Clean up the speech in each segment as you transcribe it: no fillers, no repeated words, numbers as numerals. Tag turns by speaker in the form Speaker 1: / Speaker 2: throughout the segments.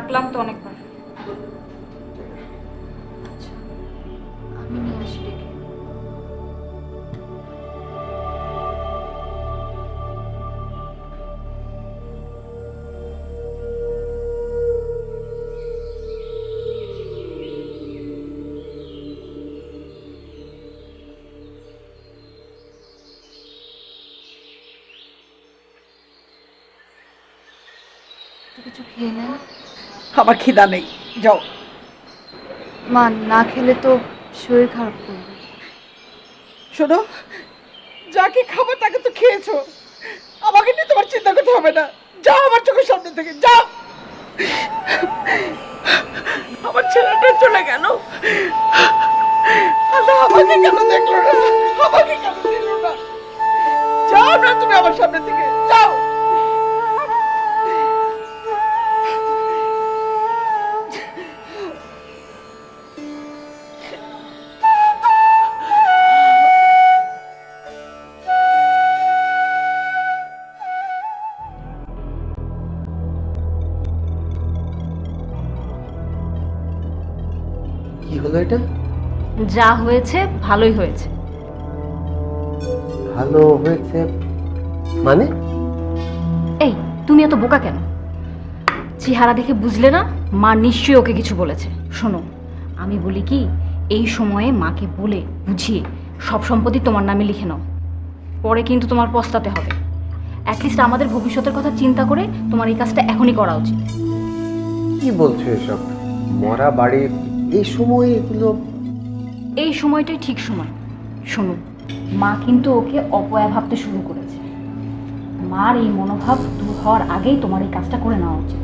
Speaker 1: ডাকলাম তো অনেকবার।
Speaker 2: আচ্ছা, আমি নিয়ে আসি ডেকে। কিছু খেয়ে নেন।
Speaker 3: আমার খিদা নেই, যাও।
Speaker 2: মা, না খেলে তো শরীর খারাপ করবে।
Speaker 3: শোনো, যাকে খাবার তাকে তো খেয়েছো, আমাকে নিয়ে তোমার চিন্তা করতে হবে না। যাও আমার চোখের সামনে থেকে, যাও। আমার ছেলেটা চলে গেল, আল্লাহ আমাকে কেন দেখলো না, আমাকে কেন দিল না। যাও না তুমি আমার সামনে থেকে, যাও।
Speaker 4: কি হলো এটা?
Speaker 1: যা হয়েছে ভালোই হয়েছে।
Speaker 4: ভালো হয়েছে মানে?
Speaker 1: এই, তুমি এত বোকা কেন? চেহারা দেখে বুঝলে না মা নিশ্চয়ই ওকে কিছু বলেছে। শোনো, আমি বলি কি, এই সময়ে মাকে বলে বুঝিয়ে সব সম্পত্তি তোমার নামে লিখে নাও। পরে কিন্তু তোমার পস্তাতে হবে। অ্যাটলিস্ট আমাদের ভবিষ্যতের কথা চিন্তা করে তোমার এই কাজটা এখনই করা উচিত।
Speaker 4: কি বলছো এসব? মরা বাড়ি এই সময় এগুলো?
Speaker 1: এই সময়টাই ঠিক সময়। শোনো, মা কিন্তু ওকে অপয়া ভাবতে শুরু করেছে। মার এই মনোভাব দূর হওয়ার আগেই তোমার এই কাজটা করে নেওয়া উচিত।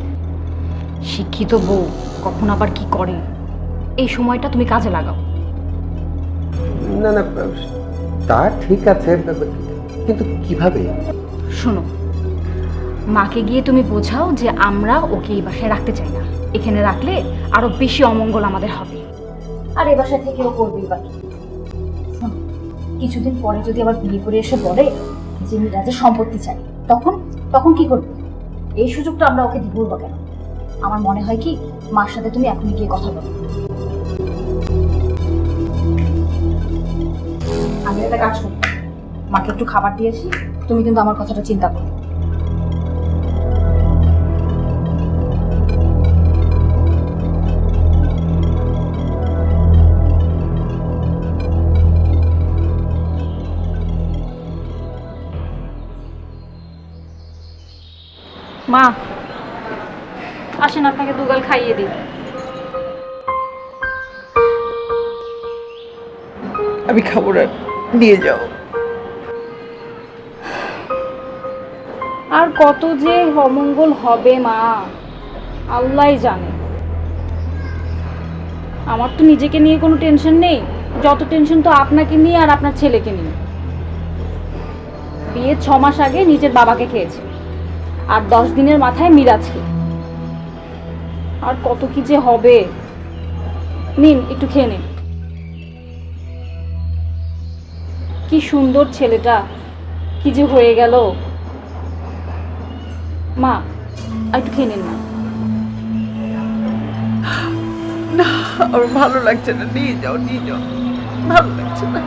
Speaker 1: শিক্ষিত বউ কখন আবার কি করে, এই সময়টা তুমি কাজে লাগাও।
Speaker 4: না না, তা ঠিক আছে, কিন্তু কিভাবে?
Speaker 1: শোনো, মাকে গিয়ে তুমি বোঝাও যে আমরা ওকে এই বাসায় রাখতে চাই না। এখানে রাখলে আরো বেশি অমঙ্গল আমাদের হবে। আর এ বাসায় থেকেও করবেই বাকি। শোনো, কিছুদিন পরে যদি আবার বিয়ে করে এসে বলে যে মিরাজের সম্পত্তি চাই, তখন তখন কি করবে? এই সুযোগটা আমরা ওকে দিব বা কেন? আমার মনে হয় কি, মার সাথে তুমি এখনই গিয়ে কথা বলো। আমি একটা কাজ করি, মাকে একটু খাবার দিয়েছি, তুমি কিন্তু আমার কথাটা চিন্তা করো। মা, আসেন আপনাকে দুগাল খাইয়ে দিই।
Speaker 3: আমি খাবো না, নিয়ে যাও।
Speaker 1: আর কত যে অমঙ্গল হবে মা, আল্লাহই জানে। আমার তো নিজেকে নিয়ে কোনো টেনশন নেই, যত টেনশন তো আপনাকে নিয়ে আর আপনার ছেলেকে নিয়ে। বিয়ের 6 মাস আগে নিজের বাবাকে খেয়েছে, আর 10 দিনের মাথায় মিরাজকে। আর কত কি যে হবে। নিন, একটু খেয়ে নিন। কি সুন্দর ছেলেটা, কি যে হয়ে গেল। মা, আর একটু খেয়ে নিন না।
Speaker 3: না, আমার ভালো লাগছে না, নিয়ে যাও, নিয়ে যাও, ভালো লাগছে না।